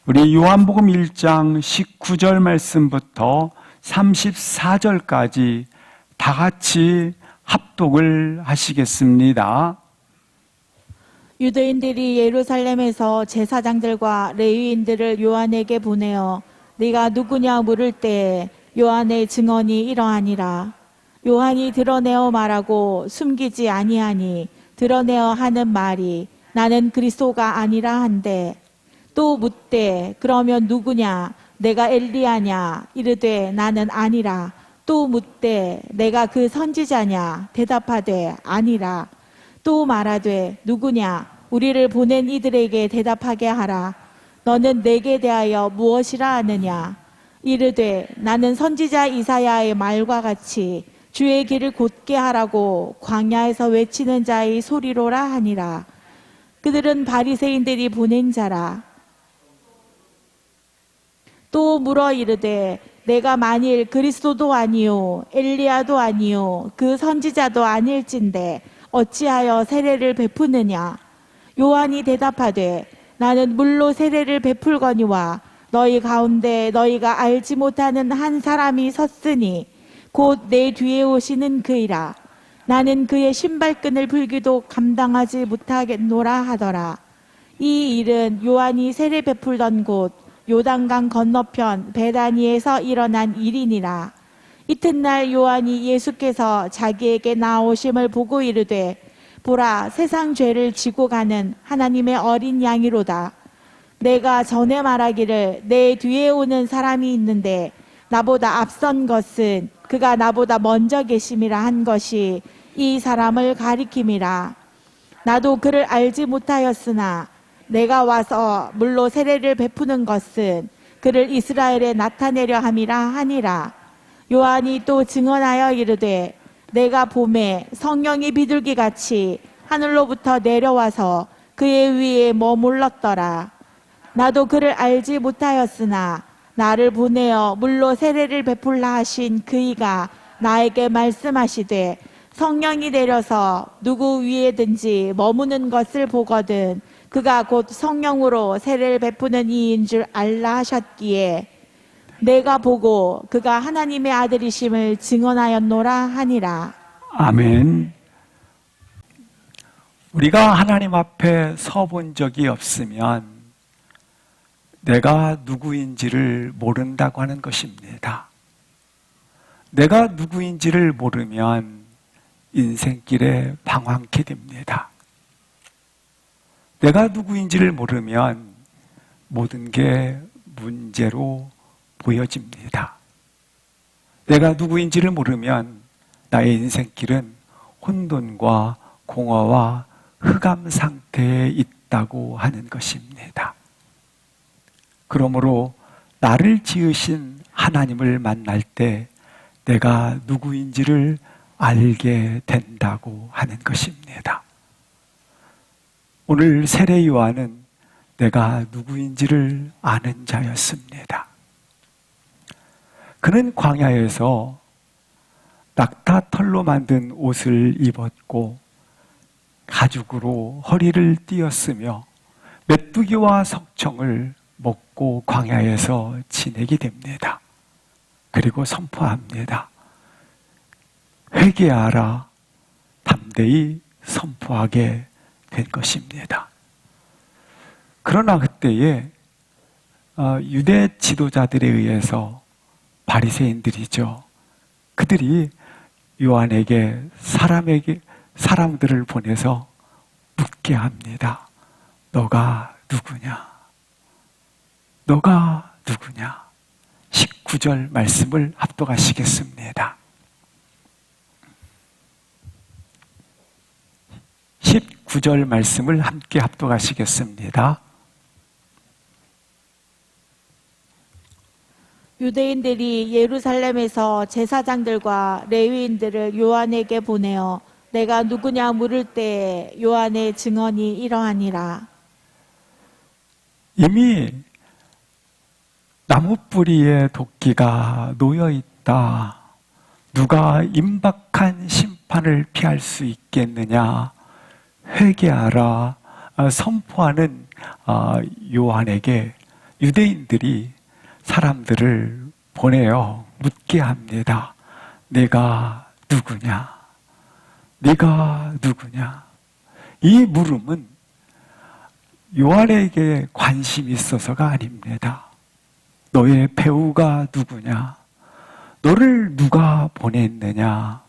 우리 요한복음 1장 19절 말씀부터 34절까지 다 같이 합독을 하시겠습니다. 유대인들이 예루살렘에서 제사장들과 레위인들을 요한에게 보내어 네가 누구냐 물을 때에 요한의 증언이 이러하니라. 요한이 드러내어 말하고 숨기지 아니하니 드러내어 하는 말이 나는 그리스도가 아니라 한데, 또 묻되 그러면 누구냐 내가 엘리야냐 이르되 나는 아니라. 또 묻되 내가 그 선지자냐 대답하되 아니라. 또 말하되 누구냐 우리를 보낸 이들에게 대답하게 하라. 너는 내게 대하여 무엇이라 하느냐. 이르되 나는 선지자 이사야의 말과 같이 주의 길을 곧게 하라고 광야에서 외치는 자의 소리로라 하니라. 그들은 바리새인들이 보낸 자라. 또 물어 이르되 내가 만일 그리스도도 아니요 엘리야도 아니요 그 선지자도 아닐진데 어찌하여 세례를 베푸느냐. 요한이 대답하되 나는 물로 세례를 베풀거니와 너희 가운데 너희가 알지 못하는 한 사람이 섰으니 곧 내 뒤에 오시는 그이라. 나는 그의 신발끈을 풀기도 감당하지 못하겠노라 하더라. 이 일은 요한이 세례 베풀던 곳 요단강 건너편 베다니에서 일어난 일이니라. 이튿날 요한이 예수께서 자기에게 나오심을 보고 이르되 보라, 세상 죄를 지고 가는 하나님의 어린 양이로다. 내가 전에 말하기를 내 뒤에 오는 사람이 있는데 나보다 앞선 것은 그가 나보다 먼저 계심이라 한 것이 이 사람을 가리킴이라. 나도 그를 알지 못하였으나 내가 와서 물로 세례를 베푸는 것은 그를 이스라엘에 나타내려 함이라 하니라. 요한이 또 증언하여 이르되 내가 봄에 성령이 비둘기같이 하늘로부터 내려와서 그의 위에 머물렀더라. 나도 그를 알지 못하였으나 나를 보내어 물로 세례를 베풀라 하신 그이가 나에게 말씀하시되 성령이 내려서 누구 위에든지 머무는 것을 보거든 그가 곧 성령으로 세례를 베푸는 이인 줄 알라 하셨기에 내가 보고 그가 하나님의 아들이심을 증언하였노라 하니라. 아멘. 우리가 하나님 앞에 서본 적이 없으면 내가 누구인지를 모른다고 하는 것입니다. 내가 누구인지를 모르면 인생길에 방황케 됩니다. 내가 누구인지를 모르면 모든 게 문제로 보여집니다. 내가 누구인지를 모르면 나의 인생길은 혼돈과 공허와 흑암 상태에 있다고 하는 것입니다. 그러므로 나를 지으신 하나님을 만날 때 내가 누구인지를 알게 된다고 하는 것입니다. 오늘 세례 요한은 내가 누구인지를 아는 자였습니다. 그는 광야에서 낙타털로 만든 옷을 입었고 가죽으로 허리를 띄었으며 메뚜기와 석청을 먹고 광야에서 지내게 됩니다. 그리고 선포합니다. 회개하라. 담대히 선포하게 된 것입니다. 그러나 그때에 유대 지도자들에 의해서 바리새인들이죠. 그들이 요한에게 사람들을 보내서 묻게 합니다. 너가 누구냐? 너가 누구냐? 19절 말씀을 합독하시겠습니다. 19절 말씀을 함께 합독하시겠습니다. 유대인들이 예루살렘에서 제사장들과 레위인들을 요한에게 보내어 내가 누구냐 물을 때에 요한의 증언이 이러하니라. 이미 나무 뿌리에 도끼가 놓여 있다. 누가 임박한 심판을 피할 수 있겠느냐? 회개하라 선포하는 요한에게 유대인들이 사람들을 보내어 묻게 합니다. 내가 누구냐? 네가 누구냐? 이 물음은 요한에게 관심이 있어서가 아닙니다. 너의 배우가 누구냐? 너를 누가 보냈느냐?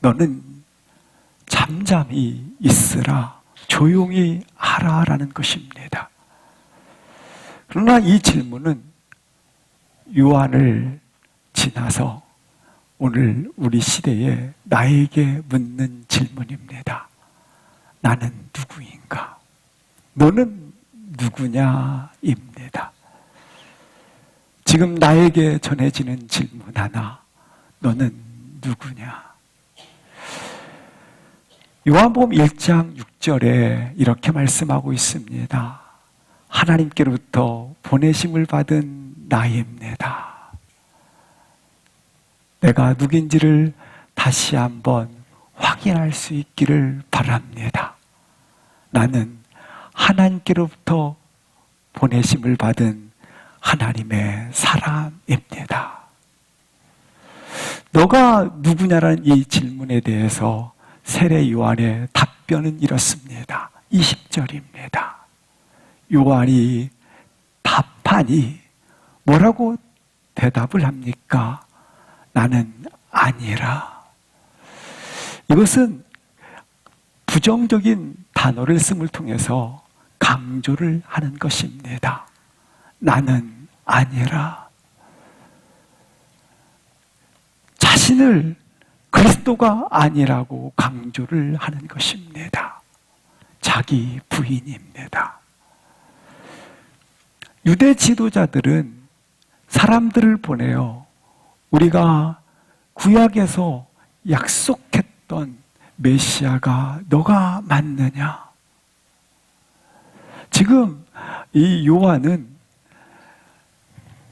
너는 잠잠히 있으라, 조용히 하라라는 것입니다. 그러나 이 질문은 요한을 지나서 오늘 우리 시대에 나에게 묻는 질문입니다. 나는 누구인가? 너는 누구냐입니다. 지금 나에게 전해지는 질문 하나, 너는 누구냐? 요한복음 1장 6절에 이렇게 말씀하고 있습니다. 하나님께로부터 보내심을 받은 나입니다. 내가 누군지를 다시 한번 확인할 수 있기를 바랍니다. 나는 하나님께로부터 보내심을 받은 하나님의 사람입니다. 너가 누구냐라는 이 질문에 대해서 세례 요한의 답변은 이렇습니다. 20절입니다. 요한이 답하니 뭐라고 대답을 합니까? 나는 아니라. 이것은 부정적인 단어를 씀을 통해서 강조를 하는 것입니다. 나는 아니라. 자신을 그리스도가 아니라고 강조를 하는 것입니다. 자기 부인입니다. 유대 지도자들은 사람들을 보내어 우리가 구약에서 약속했던 메시아가 너가 맞느냐? 지금 이 요한은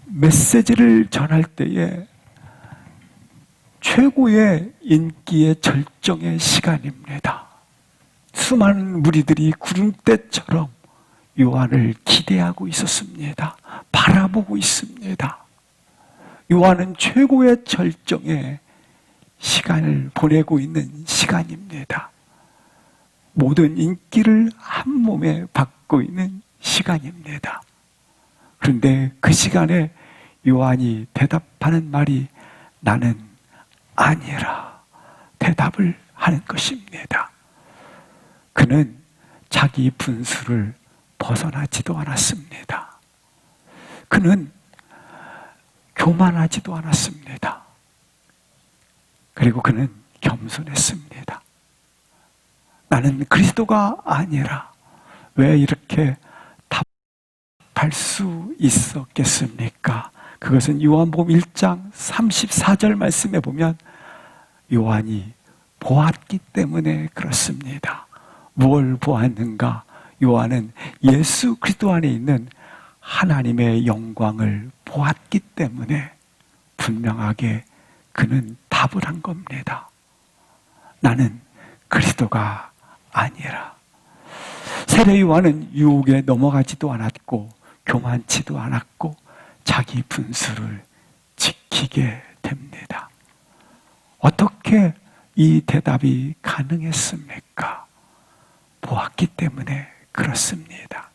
메시지를 전할 때에 최고의 인기의 절정의 시간입니다. 수많은 무리들이 구름대처럼 요한을 기대하고 있었습니다. 바라보고 있습니다. 요한은 최고의 절정의 시간을 보내고 있는 시간입니다. 모든 인기를 한 몸에 받고 있는 시간입니다. 그런데 그 시간에 요한이 대답하는 말이 나는 아니라 대답을 하는 것입니다. 그는 자기 분수를 벗어나지도 않았습니다. 그는 교만하지도 않았습니다. 그리고 그는 겸손했습니다. 나는 그리스도가 아니라. 왜 이렇게 답할 수 있었겠습니까? 그것은 요한복음 1장 34절 말씀에 보면 요한이 보았기 때문에 그렇습니다. 무엇을 보았는가? 요한은 예수 그리스도 안에 있는 하나님의 영광을 보았기 때문에 분명하게 그는 답을 한 겁니다. 나는 그리스도가 아니라. 세례 요한은 유혹에 넘어가지도 않았고 교만치도 않았고 자기 분수를 지키게 됩니다. 어떻게 이 대답이 가능했습니까? 보았기 때문에 그렇습니다.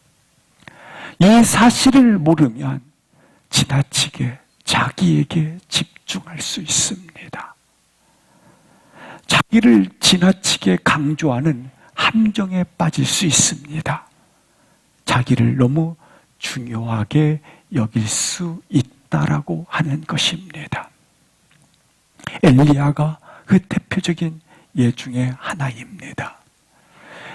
이 사실을 모르면 지나치게 자기에게 집중할 수 있습니다. 자기를 지나치게 강조하는 함정에 빠질 수 있습니다. 자기를 너무 중요하게 여길 수 있다라고 하는 것입니다. 엘리야가 그 대표적인 예 중에 하나입니다.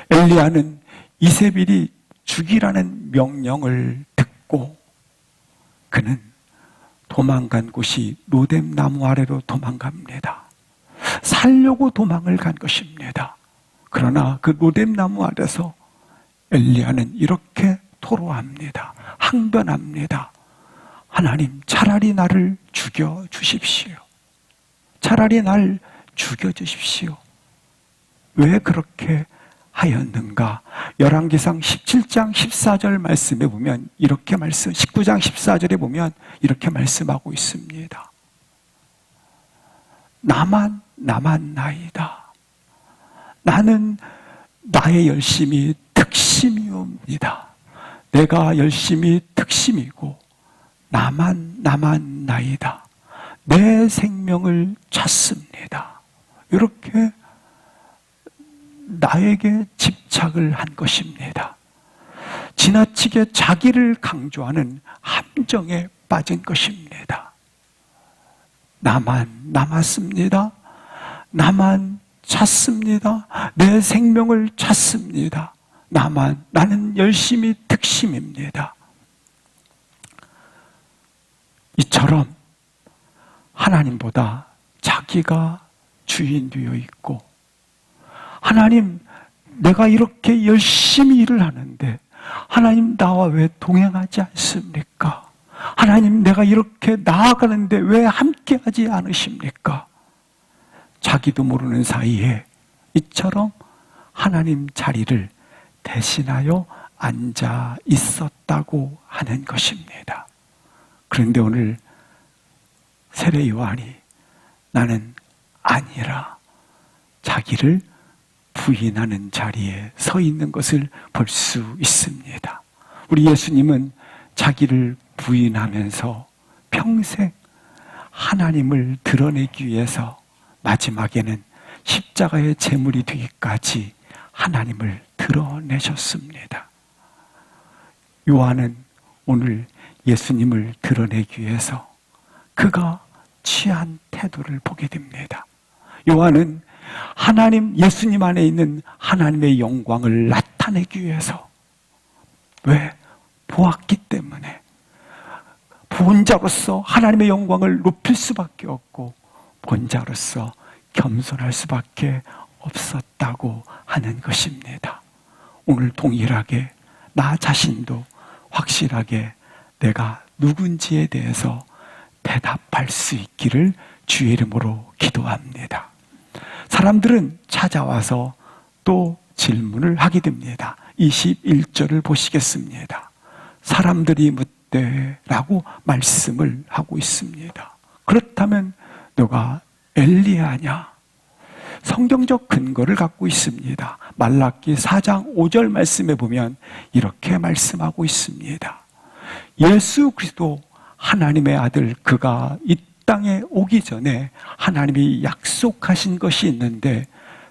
엘리야는 이세벨이 죽이라는 명령을 듣고 그는 도망간 곳이 로뎀 나무 아래로 도망갑니다. 살려고 도망을 간 것입니다. 그러나 그 로뎀 나무 아래서 엘리야는 이렇게 토로합니다. 항변합니다. 하나님, 차라리 나를 죽여 주십시오. 차라리 날 죽여 주십시오. 왜 그렇게 하였는가? 열왕기상 17장 14절 말씀에 보면 이렇게 19장 14절에 보면 이렇게 말씀하고 있습니다. 나만 나이다. 나는 나의 열심이 득심이옵니다. 내가 열심이 득심이고 나만 나이다. 내 생명을 찾습니다. 이렇게 나에게 집착을 한 것입니다. 지나치게 자기를 강조하는 함정에 빠진 것입니다. 나만 남았습니다. 나만 찾습니다. 내 생명을 찾습니다. 나는 열심히 득심입니다. 이처럼 하나님보다 자기가 주인 되어 있고, 하나님, 내가 이렇게 열심히 일을 하는데 하나님 나와 왜 동행하지 않습니까? 하나님, 내가 이렇게 나아가는데 왜 함께하지 않으십니까? 자기도 모르는 사이에 이처럼 하나님 자리를 대신하여 앉아 있었다고 하는 것입니다. 그런데 오늘 세례 요한이 나는 아니라 자기를 부인하는 자리에 서 있는 것을 볼 수 있습니다. 우리 예수님은 자기를 부인하면서 평생 하나님을 드러내기 위해서 마지막에는 십자가의 제물이 되기까지 하나님을 드러내셨습니다. 요한은 오늘 예수님을 드러내기 위해서 그가 취한 태도를 보게 됩니다. 요한은 하나님, 예수님 안에 있는 하나님의 영광을 나타내기 위해서, 왜? 보았기 때문에, 본자로서 하나님의 영광을 높일 수밖에 없고 본자로서 겸손할 수밖에 없었다고 하는 것입니다. 오늘 동일하게 나 자신도 확실하게 내가 누군지에 대해서 대답할 수 있기를 주의 이름으로 기도합니다. 사람들은 찾아와서 또 질문을 하게 됩니다. 21절을 보시겠습니다. 사람들이 묻되 라고 말씀을 하고 있습니다. 그렇다면 너가 엘리야냐? 성경적 근거를 갖고 있습니다. 말라기 4장 5절 말씀에 보면 이렇게 말씀하고 있습니다. 예수 그리스도 하나님의 아들, 그가 이 땅에 오기 전에 하나님이 약속하신 것이 있는데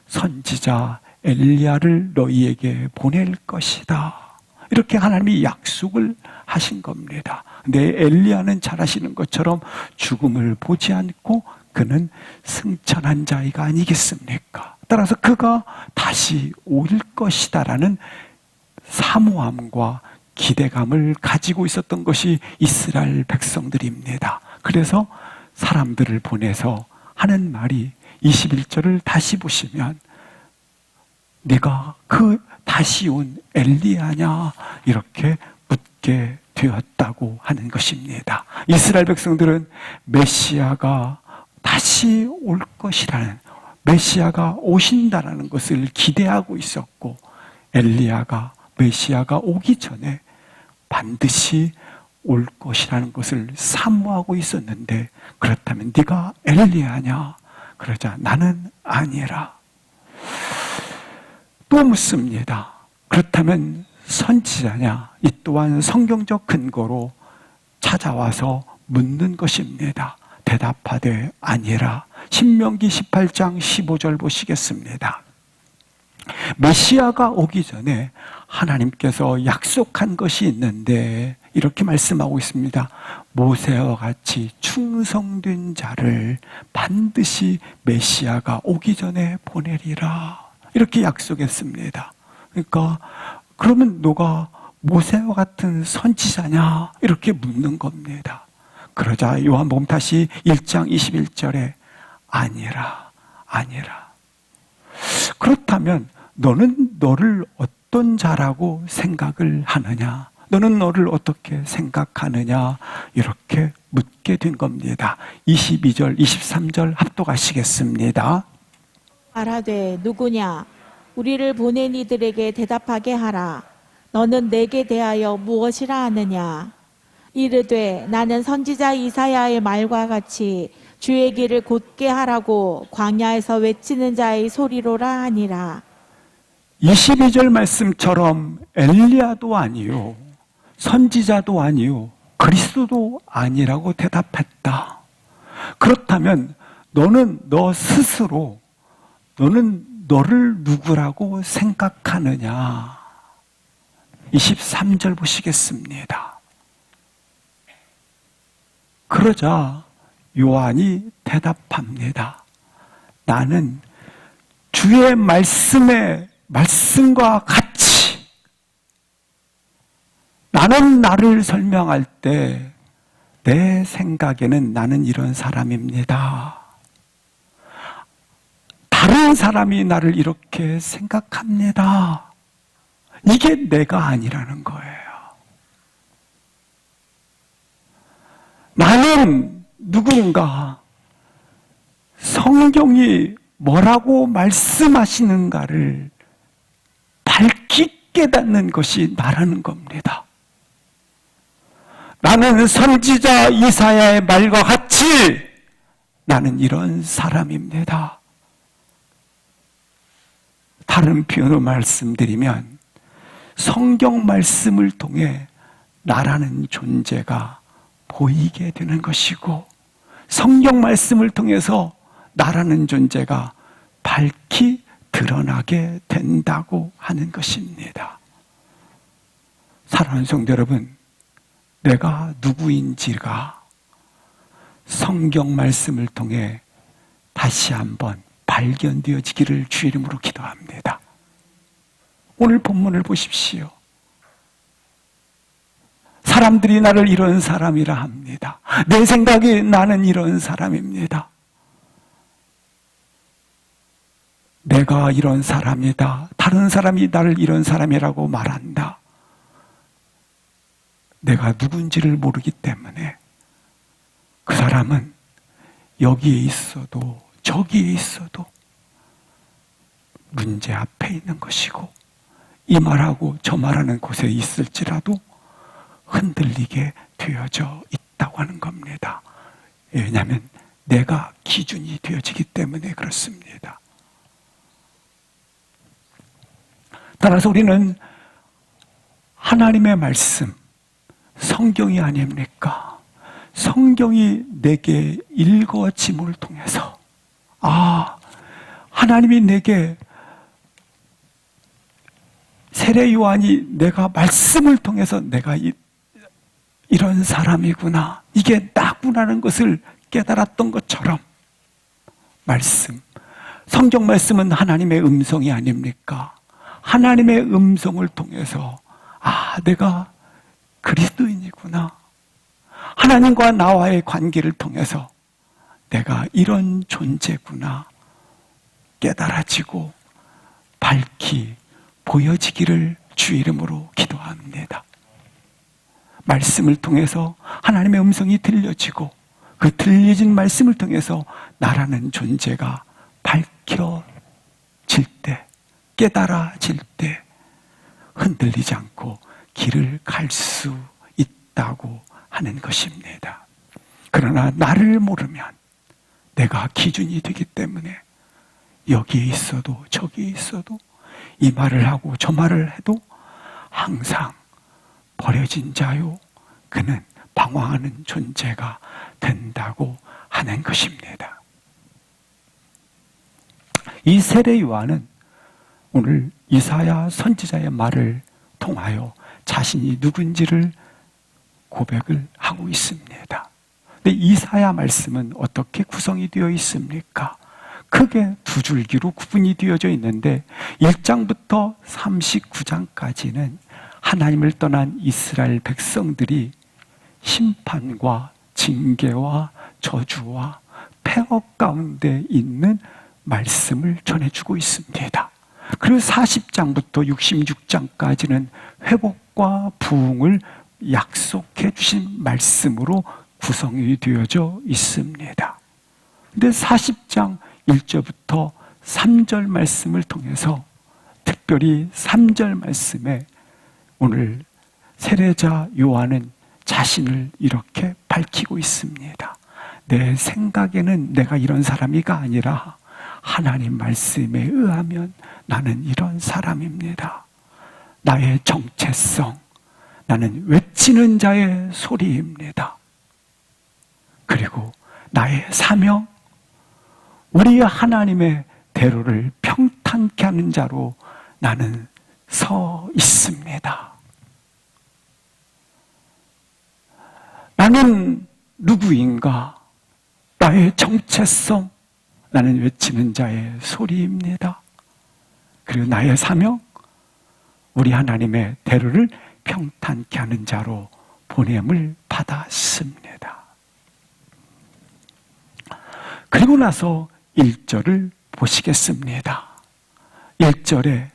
선지자 엘리야를 너희에게 보낼 것이다. 이렇게 하나님이 약속을 하신 겁니다. 근데 엘리야는 잘 아시는 것처럼 죽음을 보지 않고 그는 승천한 자이가 아니겠습니까? 따라서 그가 다시 올 것이다라는 사모함과 기대감을 가지고 있었던 것이 이스라엘 백성들입니다. 그래서 사람들을 보내서 하는 말이 21절을 다시 보시면 네가 그 다시 온 엘리야냐? 이렇게 묻게 되었다고 하는 것입니다. 이스라엘 백성들은 메시아가 다시 올 것이라는, 메시아가 오신다라는 것을 기대하고 있었고, 메시아가 오기 전에 반드시 올 것이라는 것을 사모하고 있었는데, 그렇다면 네가 엘리야냐? 그러자 나는 아니라. 또 묻습니다. 그렇다면 선지자냐? 이 또한 성경적 근거로 찾아와서 묻는 것입니다. 대답하되 아니라. 신명기 18장 15절 보시겠습니다. 메시아가 오기 전에 하나님께서 약속한 것이 있는데 이렇게 말씀하고 있습니다. 모세와 같이 충성된 자를 반드시 메시아가 오기 전에 보내리라. 이렇게 약속했습니다. 그러니까 그러면 너가 모세와 같은 선지자냐? 이렇게 묻는 겁니다. 그러자 요한복음 다시 1장 21절에 아니라. 그렇다면 너는 너를 어떤 자라고 생각을 하느냐? 너는 너를 어떻게 생각하느냐? 이렇게 묻게 된 겁니다. 22절, 23절 합독하시겠습니다. 말하되 누구냐? 우리를 보낸 이들에게 대답하게 하라. 너는 내게 대하여 무엇이라 하느냐? 이르되 나는 선지자 이사야의 말과 같이 주의 길을 곧게 하라고 광야에서 외치는 자의 소리로라 하니라. 22절 말씀처럼 엘리야도 아니요, 선지자도 아니요, 그리스도도 아니라고 대답했다. 그렇다면 너는 너 스스로, 너는 너를 누구라고 생각하느냐? 23절 보시겠습니다. 그러자 요한이 대답합니다. 나는 주의 말씀과 같이, 나는 나를 설명할 때 내 생각에는 나는 이런 사람입니다. 다른 사람이 나를 이렇게 생각합니다. 이게 내가 아니라는 거예요. 나는 누군가, 성경이 뭐라고 말씀하시는가를 밝히 깨닫는 것이 나라는 겁니다. 나는 선지자 이사야의 말과 같이 나는 이런 사람입니다. 다른 표현으로 말씀드리면 성경 말씀을 통해 나라는 존재가 보이게 되는 것이고, 성경 말씀을 통해서 나라는 존재가 밝히 드러나게 된다고 하는 것입니다. 사랑하는 성도 여러분, 내가 누구인지가 성경 말씀을 통해 다시 한번 발견되어지기를 주의 이름으로 기도합니다. 오늘 본문을 보십시오. 사람들이 나를 이런 사람이라 합니다. 내 생각에 나는 이런 사람입니다. 내가 이런 사람이다. 다른 사람이 나를 이런 사람이라고 말한다. 내가 누군지를 모르기 때문에 그 사람은 여기에 있어도 저기에 있어도 문제 앞에 있는 것이고, 이 말하고 저 말하는 곳에 있을지라도 흔들리게 되어져 있다고 하는 겁니다. 왜냐하면 내가 기준이 되어지기 때문에 그렇습니다. 따라서 우리는 하나님의 말씀, 성경이 아닙니까? 성경이 내게 읽어짐을 통해서, 하나님이 내게, 세례 요한이 내가 말씀을 통해서 내가 이런 사람이구나, 이게 나구나라는 것을 깨달았던 것처럼, 성경 말씀은 하나님의 음성이 아닙니까? 하나님의 음성을 통해서 내가 그리스도인이구나, 하나님과 나와의 관계를 통해서 내가 이런 존재구나 깨달아지고 밝히 보여지기를 주의 이름으로 기도합니다. 말씀을 통해서 하나님의 음성이 들려지고, 그 들려진 말씀을 통해서 나라는 존재가 밝혀질 때, 깨달아질 때 흔들리지 않고 길을 갈 수 있다고 하는 것입니다. 그러나 나를 모르면 내가 기준이 되기 때문에 여기에 있어도 저기에 있어도 이 말을 하고 저 말을 해도 항상 버려진 자요, 그는 방황하는 존재가 된다고 하는 것입니다. 이 세례 요한은 오늘 이사야 선지자의 말을 통하여 자신이 누군지를 고백을 하고 있습니다. 근데 이사야 말씀은 어떻게 구성이 되어 있습니까? 크게 두 줄기로 구분이 되어져 있는데 1장부터 39장까지는 하나님을 떠난 이스라엘 백성들이 심판과 징계와 저주와 폐허 가운데 있는 말씀을 전해주고 있습니다. 그리고 40장부터 66장까지는 회복과 부흥을 약속해 주신 말씀으로 구성이 되어져 있습니다. 그런데 40장 1절부터 3절 말씀을 통해서 특별히 3절 말씀에 오늘 세례자 요한은 자신을 이렇게 밝히고 있습니다. 내 생각에는 내가 이런 사람이가 아니라 하나님 말씀에 의하면 나는 이런 사람입니다. 나의 정체성, 나는 외치는 자의 소리입니다. 그리고 나의 사명, 우리 하나님의 대로를 평탄케 하는 자로 나는 서 있습니다. 나는 누구인가? 나의 정체성, 나는 외치는 자의 소리입니다. 그리고 나의 사명, 우리 하나님의 대로를 평탄케 하는 자로 보냄을 받았습니다. 그리고 나서 1절을 보시겠습니다. 1절에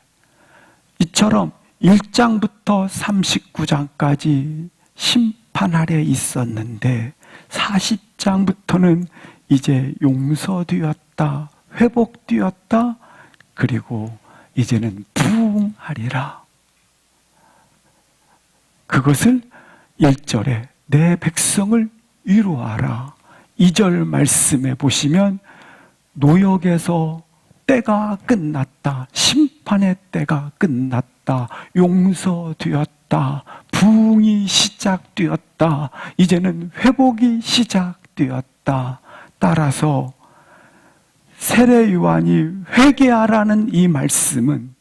이처럼 1장부터 39장까지 심판 아래 있었는데 40장부터는 이제 용서되었다, 회복되었다, 그리고 이제는 부흥하리라. 그것을 1절에 내 백성을 위로하라. 2절 말씀에 보시면 노역에서 때가 끝났다, 심판의 때가 끝났다, 용서되었다, 부흥이 시작되었다, 이제는 회복이 시작되었다. 따라서 세례 요한이 회개하라는 이 말씀은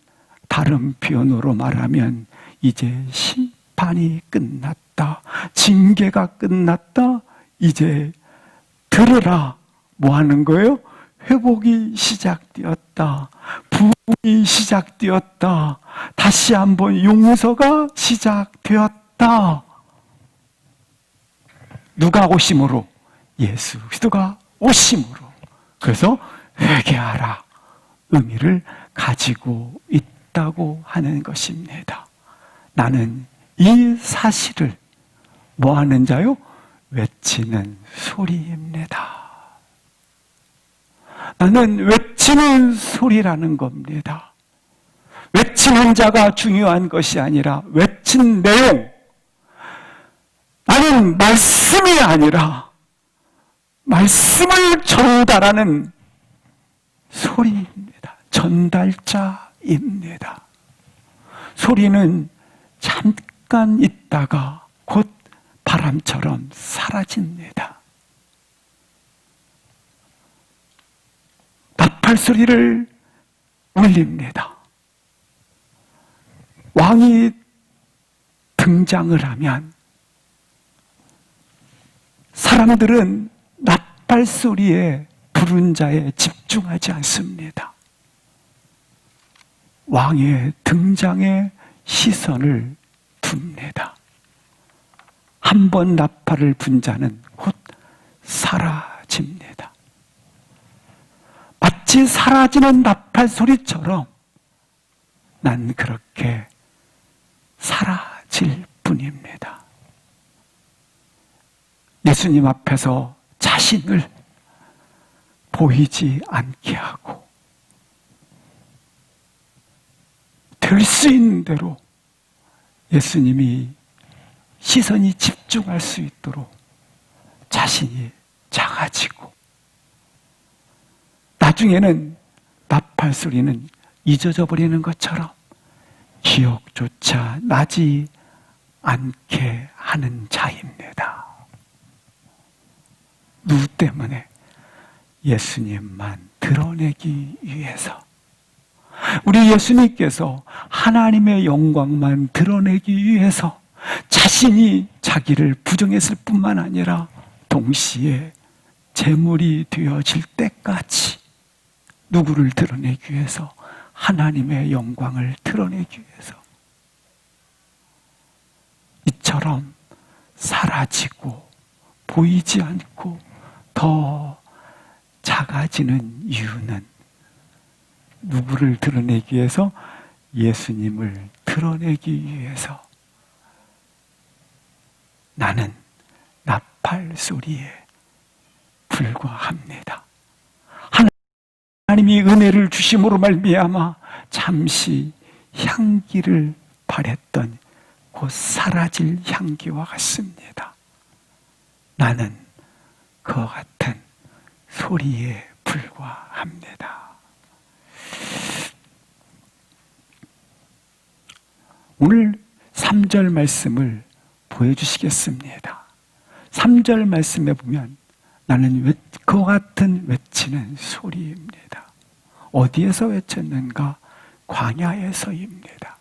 다른 표현으로 말하면 이제 심판이 끝났다, 징계가 끝났다, 이제 들으라. 뭐 하는 거예요? 회복이 시작되었다, 부흥이 시작되었다, 다시 한번 용서가 시작되었다. 누가 오심으로? 예수 그리스도가 오심으로. 그래서 회개하라 의미를 가지고 있다고 하는 것입니다. 나는 이 사실을 뭐 하는 자요? 외치는 소리입니다. 나는 외치는 소리라는 겁니다. 외치는 자가 중요한 것이 아니라 외친 내용. 나는 말씀이 아니라 말씀을 전달하는 소리입니다. 전달자입니다. 소리는 잠깐 있다가 곧 바람처럼 사라집니다. 나팔 소리를 울립니다. 왕이 등장을 하면 사람들은 나팔 소리에 부른 자에 집중하지 않습니다. 왕의 등장에 시선을 둡니다. 한 번 나팔을 분 자는 곧 사라집니다. 마치 사라지는 나팔 소리처럼 난 그렇게 사라질 뿐입니다. 예수님 앞에서 자신을 보이지 않게 하고 될 수 있는 대로 예수님이 시선이 집중할 수 있도록 자신이 작아지고 나중에는 나팔 소리는 잊어져 버리는 것처럼 기억조차 나지 않게 하는 자입니다. 누구 때문에? 예수님만 드러내기 위해서. 우리 예수님께서 하나님의 영광만 드러내기 위해서 자신이 자기를 부정했을 뿐만 아니라 동시에 제물이 되어질 때까지 누구를 드러내기 위해서? 하나님의 영광을 드러내기 위해서. 이처럼 사라지고 보이지 않고 더 작아지는 이유는 누구를 드러내기 위해서? 예수님을 드러내기 위해서. 나는 나팔 소리에 불과합니다. 하나님이 은혜를 주심으로 말미암아 잠시 향기를 발했던 곧 사라질 향기와 같습니다. 나는 그와 같은 소리에 불과합니다. 오늘 3절 말씀을 보여주시겠습니다. 3절 말씀에 보면 나는 그와 같은 외치는 소리입니다. 어디에서 외쳤는가? 광야에서입니다.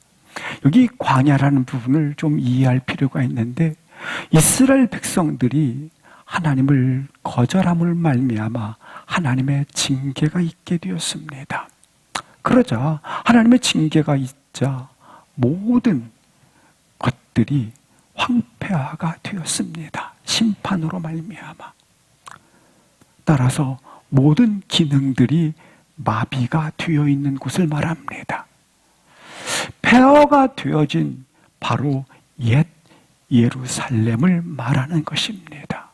여기 광야라는 부분을 좀 이해할 필요가 있는데 이스라엘 백성들이 하나님을 거절함을 말미암아 하나님의 징계가 있게 되었습니다. 그러자 하나님의 징계가 있자 모든 것들이 황폐화가 되었습니다. 심판으로 말미암아. 따라서 모든 기능들이 마비가 되어 있는 곳을 말합니다. 폐허가 되어진 바로 옛 예루살렘을 말하는 것입니다.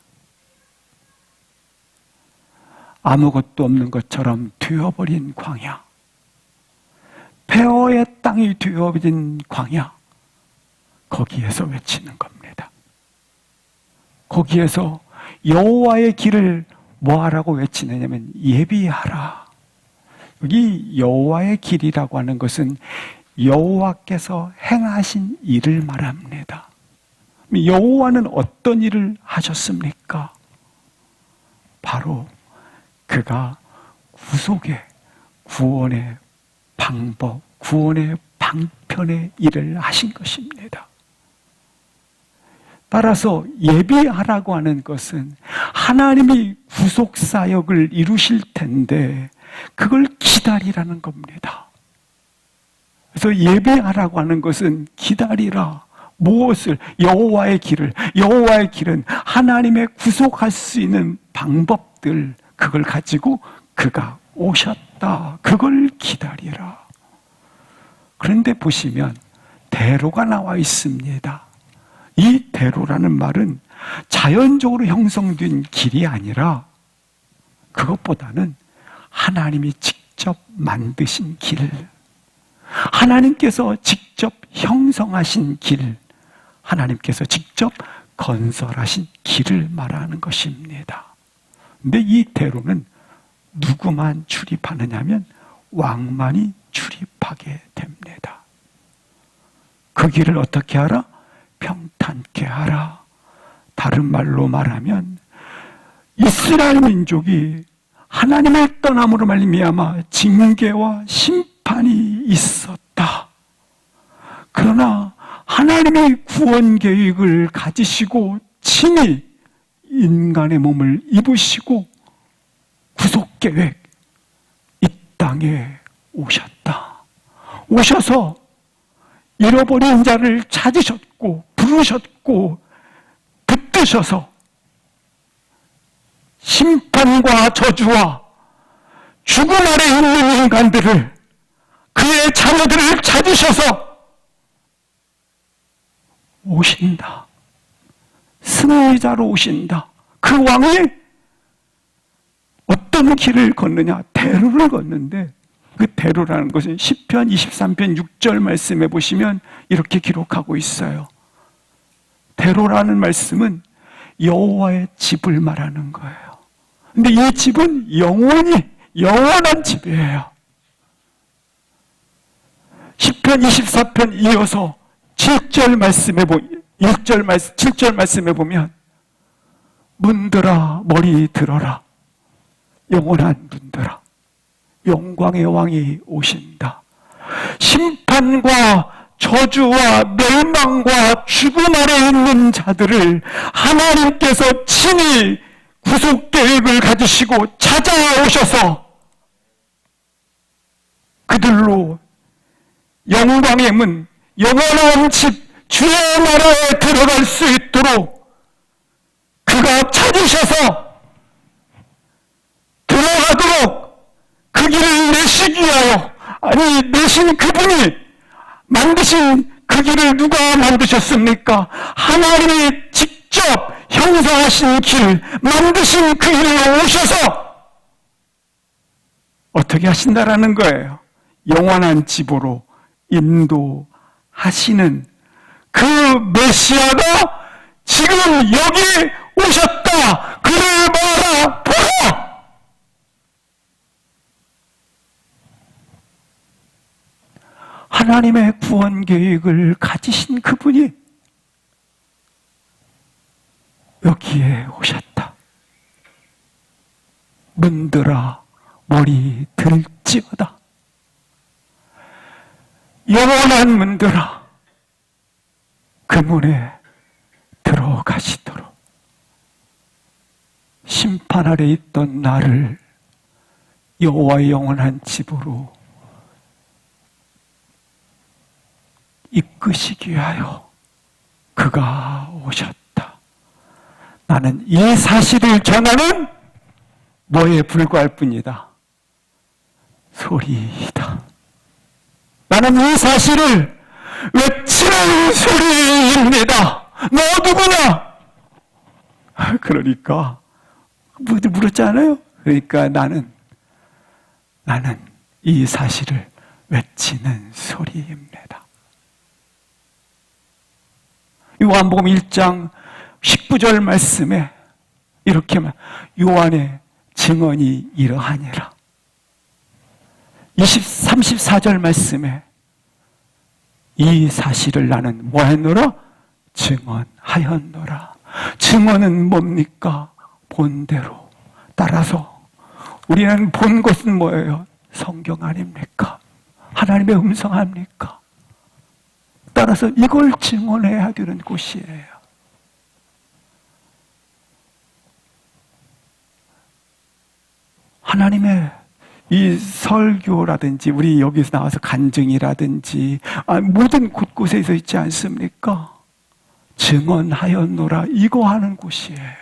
아무것도 없는 것처럼 되어버린 광야, 폐허의 땅이 되어버린 광야, 거기에서 외치는 겁니다. 거기에서 여호와의 길을 뭐하라고 외치느냐면 예비하라. 여기 여호와의 길이라고 하는 것은 여호와께서 행하신 일을 말합니다. 여호와는 어떤 일을 하셨습니까? 바로 그가 구속의, 구원의 방법, 구원의 방편의 일을 하신 것입니다. 따라서 예비하라고 하는 것은 하나님이 구속사역을 이루실 텐데 그걸 기다리라는 겁니다. 그래서 예배하라고 하는 것은 기다리라. 무엇을? 여호와의 길을. 여호와의 길은 하나님의 구속할 수 있는 방법들, 그걸 가지고 그가 오셨다. 그걸 기다리라. 그런데 보시면 대로가 나와 있습니다. 이 대로라는 말은 자연적으로 형성된 길이 아니라 그것보다는 하나님이 직접 만드신 길, 하나님께서 직접 형성하신 길, 하나님께서 직접 건설하신 길을 말하는 것입니다. 근데 이 대로는 누구만 출입하느냐면 왕만이 출입하게 됩니다. 그 길을 어떻게 하라? 평탄케 하라. 다른 말로 말하면 이스라엘 민족이 하나님을 떠남으로 말미암아 징계와 심판이 있었다. 그러나 하나님의 구원 계획을 가지시고 친히 인간의 몸을 입으시고 구속 계획 이 땅에 오셨다. 오셔서 잃어버린 자를 찾으셨고 부르셨고 붙드셔서 심판과 저주와 죽음 아래 있는 인간들을, 그의 자녀들을 찾으셔서 오신다. 승리자로 오신다. 그 왕이 어떤 길을 걷느냐? 대로를 걷는데 그 대로라는 것은 시편 23편 6절 말씀에 보시면 이렇게 기록하고 있어요. 대로라는 말씀은 여호와의 집을 말하는 거예요. 근데 이 집은 영원한 집이에요. 시편 24편 이어서 7절 말씀에 7절 말씀에 보면 문들아 머리 들어라. 영원한 문들아. 영광의 왕이 오신다. 심판과 저주와 멸망과 죽음 아래 있는 자들을 하나님께서 친히 구속 계획을 가지시고 찾아오셔서 그들로 영광의 문, 영원한 집, 주의 나라에 들어갈 수 있도록 그가 찾으셔서 들어가도록 그 길을 내시기 위하여, 아니 내신 그분이 만드신 그 길을 누가 만드셨습니까? 하나님이 직접 형성하신 길, 만드신 그 길로 오셔서 어떻게 하신다라는 거예요. 영원한 집으로 인도하시는 그 메시아가 지금 여기 오셨다. 그를 보라. 보라. 하나님의 구원 계획을 가지신 그분이 여기에 오셨다. 문들아 머리 들지어다. 영원한 문들아 그 문에 들어가시도록 심판 아래 있던 나를 여호와의 영원한 집으로 이끄시기 위하여 그가 오셨다. 나는 이 사실을 전하는 뭐에 불과할 뿐이다. 소리이다. 나는 이 사실을 외치는 소리입니다. 너 누구냐? 그러니까 물었잖아요. 그러니까 나는 이 사실을 외치는 소리입니다. 요한복음 1장 19절 말씀에 이렇게 요한의 증언이 이러하니라. 34절 말씀에 이 사실을 나는 뭐 했노라? 증언하였노라. 증언은 뭡니까? 본대로. 따라서 우리는 본 것은 뭐예요? 성경 아닙니까? 하나님의 음성 아닙니까? 따라서 이걸 증언해야 되는 곳이에요. 하나님의 이 설교라든지 우리 여기서 나와서 간증이라든지 모든 곳곳에서 있지 않습니까? 증언하였노라 이거 하는 곳이에요.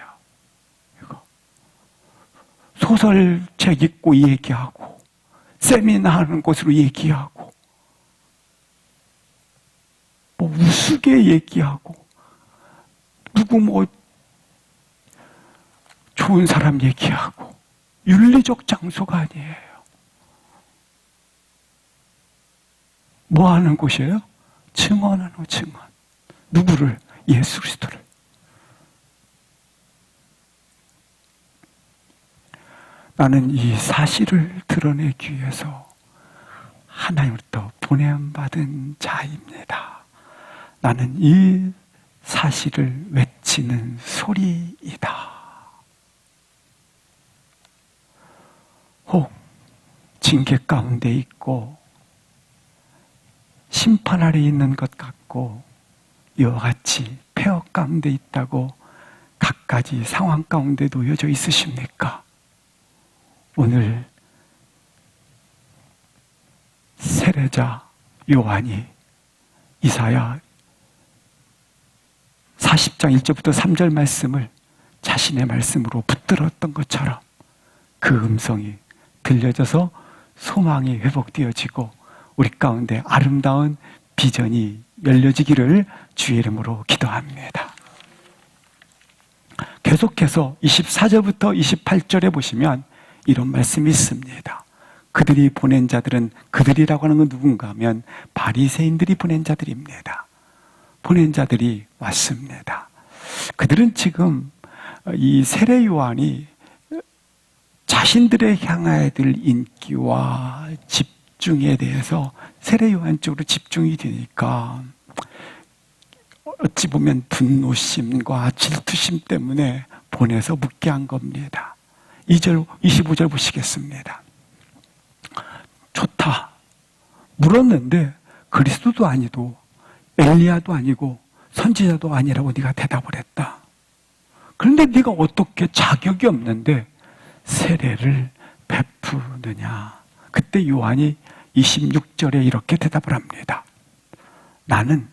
이거. 소설책 읽고 얘기하고 세미나 하는 곳으로 얘기하고 뭐 우스개 얘기하고 누구 뭐 좋은 사람 얘기하고 윤리적 장소가 아니에요. 뭐 하는 곳이에요? 증언하는 증언. 누구를? 예수 그리스도를. 나는 이 사실을 드러내기 위해서 하나님으로부터 보냄받은 자입니다. 나는 이 사실을 외치는 소리이다. 혹 징계 가운데 있고 심판 아래 있는 것 같고 이와 같이 폐허 가운데 있다고 갖가지 상황 가운데 놓여져 있으십니까? 오늘 세례자 요한이 이사야 40장 1절부터 3절 말씀을 자신의 말씀으로 붙들었던 것처럼 그 음성이 들려져서 소망이 회복되어지고 우리 가운데 아름다운 비전이 열려지기를 주의 이름으로 기도합니다. 계속해서 24절부터 28절에 보시면 이런 말씀이 있습니다. 그들이 보낸 자들은, 그들이라고 하는 건 누군가 하면 바리새인들이 보낸 자들입니다. 보낸 자들이 왔습니다. 그들은 지금 이 세례 요한이 자신들의 향해야 될 인기와 집중에 대해서 세례 요한 쪽으로 집중이 되니까 어찌 보면 분노심과 질투심 때문에 보내서 묻게 한 겁니다. 2절, 25절 보시겠습니다. 좋다. 물었는데 그리스도도 아니고 엘리야도 아니고 선지자도 아니라고 네가 대답을 했다. 그런데 네가 어떻게 자격이 없는데 세례를 베푸느냐. 그때 요한이 26절에 이렇게 대답을 합니다. 나는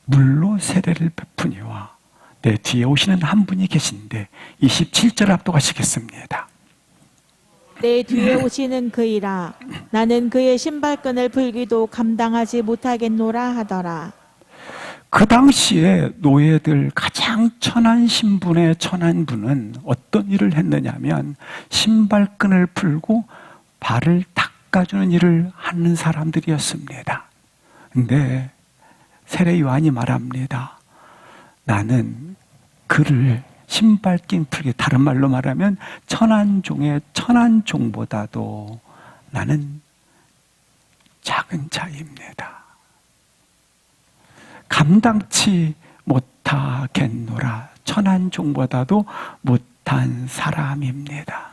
물로 세례를 베푸니와 내 뒤에 오시는 한 분이 계신데 27절 압도하시겠습니다. 내 뒤에 오시는 그이라 나는 그의 신발끈을 풀기도 감당하지 못하겠노라 하더라. 그 당시에 노예들 가장 천한 신분의 천한 분은 어떤 일을 했느냐면 신발끈을 풀고 발을 닦아주는 일을 하는 사람들이었습니다. 근데 세례 요한이 말합니다. 나는 그를 신발끈 풀기, 다른 말로 말하면 천한종의 천한종보다도 나는 작은 자입니다. 감당치 못하겠노라. 천한종보다도 못한 사람입니다.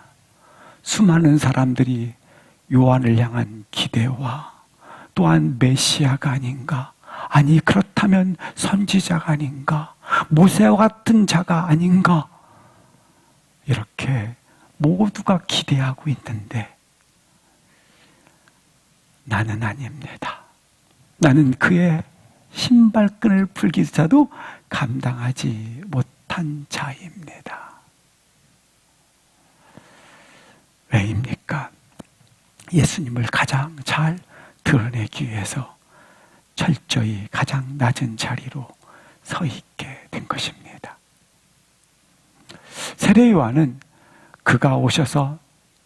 수많은 사람들이 요한을 향한 기대와 또한 메시아가 아닌가, 아니 그렇다면 선지자가 아닌가, 모세와 같은 자가 아닌가, 이렇게 모두가 기대하고 있는데 나는 아닙니다. 나는 그의 신발끈을 풀기조차도 감당하지 못한 자입니다. 왜입니까? 예수님을 가장 잘 드러내기 위해서 철저히 가장 낮은 자리로 서 있게 된 것입니다. 세례 요한은 그가 오셔서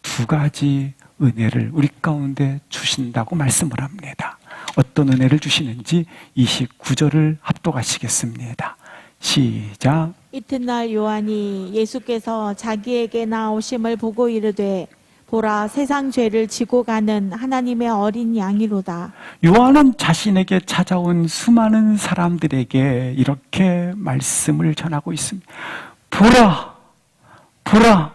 두 가지 은혜를 우리 가운데 주신다고 말씀을 합니다. 어떤 은혜를 주시는지 29절을 합독하시겠습니다. 시작. 이튿날 요한이 예수께서 자기에게 나오심을 보고 이르되 보라 세상 죄를 지고 가는 하나님의 어린 양이로다. 요한은 자신에게 찾아온 수많은 사람들에게 이렇게 말씀을 전하고 있습니다. 보라, 보라,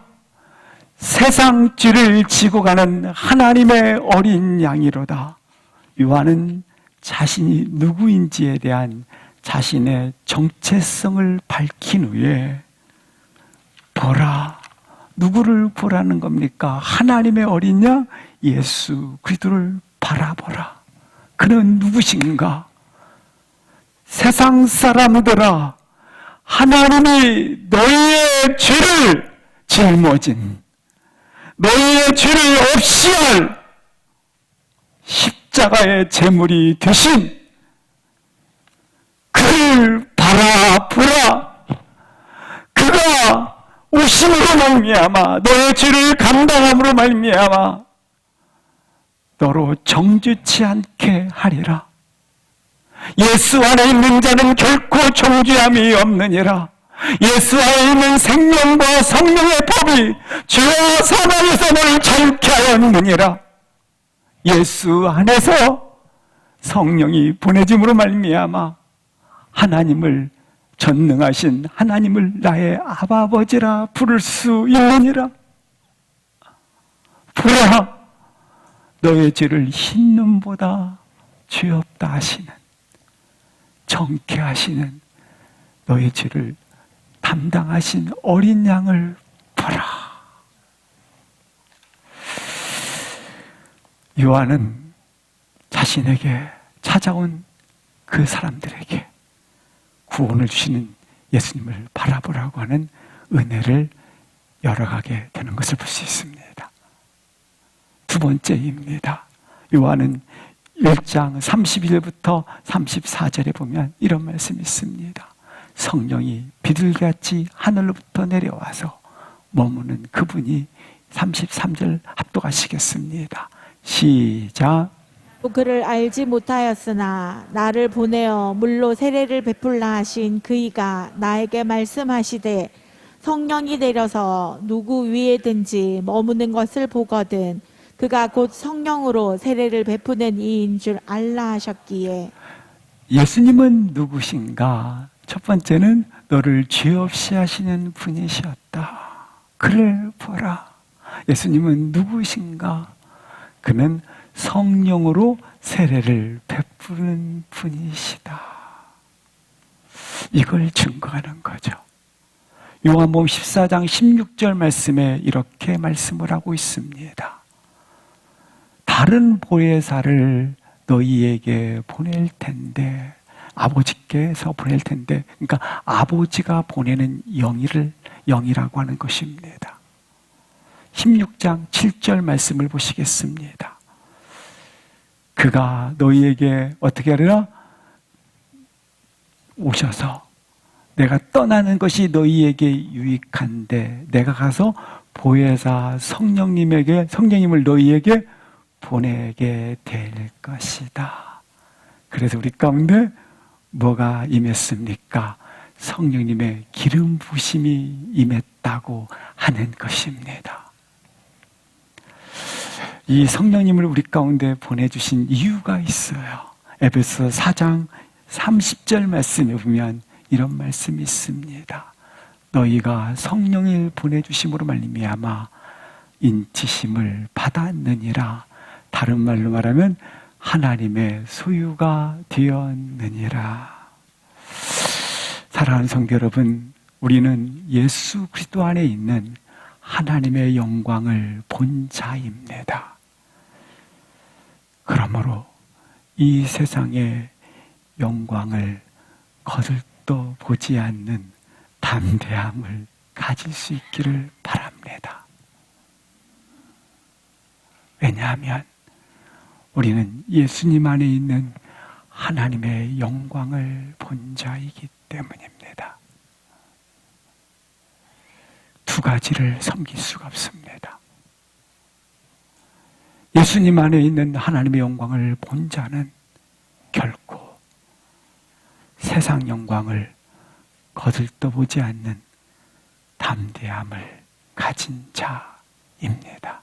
세상 죄를 지고 가는 하나님의 어린 양이로다. 요한은 자신이 누구인지에 대한 자신의 정체성을 밝힌 후에 보라, 누구를 보라는 겁니까? 하나님의 어린 양 예수 그리스도를 바라보라. 그는 누구신가? 세상 사람들아, 하나님이 너희의 죄를 짊어진, 너희의 죄를 없이 할 십자가의 제물이 되신 그를 바라보라. 그가 오심으로 말미암아 너의 죄를 감당함으로 말미암아 너로 정죄치 않게 하리라. 예수 안에 있는 자는 결코 정죄함이 없느니라. 예수 안에 있는 생명과 성령의 법이 죄와 사망에서 너를 자유케 하였느니라. 예수 안에서 성령이 보내짐으로 말미암아 하나님을, 전능하신 하나님을 나의 아버지라 부를 수 있느니라. 보라, 너의 죄를 흰 눈보다 죄 없다 하시는, 정케 하시는 너의 죄를 담당하신 어린 양을 보라. 요한은 자신에게 찾아온 그 사람들에게 구원을 주시는 예수님을 바라보라고 하는 은혜를 열어가게 되는 것을 볼 수 있습니다. 두 번째입니다. 요한은 1장 31절부터 34절에 보면 이런 말씀이 있습니다. 성령이 비둘기같이 하늘로부터 내려와서 머무는 그분이 33절 합독하시겠습니다. 시작. 그를 알지 못하였으나 나를 보내어 물로 세례를 베풀라 하신 그이가 나에게 말씀하시되 성령이 내려서 누구 위에든지 머무는 것을 보거든 그가 곧 성령으로 세례를 베푸는 이인 줄 알라 하셨기에. 예수님은 누구신가? 첫 번째는 너를 죄 없이 하시는 분이셨다. 그를 보라. 예수님은 누구신가? 그는 성령으로 세례를 베푸는 분이시다. 이걸 증거하는 거죠. 요한복음 14장 16절 말씀에 이렇게 말씀을 하고 있습니다. 다른 보혜사를 너희에게 보낼 텐데, 아버지께서 보낼 텐데, 그러니까 아버지가 보내는 영이라고 하는 것입니다. 16장 7절 말씀을 보시겠습니다. 그가 너희에게 어떻게 하리라? 오셔서 내가 떠나는 것이 너희에게 유익한데 내가 가서 보혜사 성령님을 너희에게 보내게 될 것이다. 그래서 우리 가운데 뭐가 임했습니까? 성령님의 기름 부심이 임했다고 하는 것입니다. 이 성령님을 우리 가운데 보내주신 이유가 있어요. 에베소 4장 30절 말씀에 보면 이런 말씀이 있습니다. 너희가 성령을 보내주심으로 말미암아 인치심을 받았느니라. 다른 말로 말하면 하나님의 소유가 되었느니라. 사랑하는 성도 여러분, 우리는 예수 그리스도 안에 있는 하나님의 영광을 본 자입니다. 그러므로 이 세상의 영광을 거들떠 보지 않는 담대함을 가질 수 있기를 바랍니다. 왜냐하면 우리는 예수님 안에 있는 하나님의 영광을 본 자이기 때문입니다. 두 가지를 섬길 수가 없습니다. 예수님 안에 있는 하나님의 영광을 본 자는 결코 세상 영광을 거들떠보지 않는 담대함을 가진 자입니다.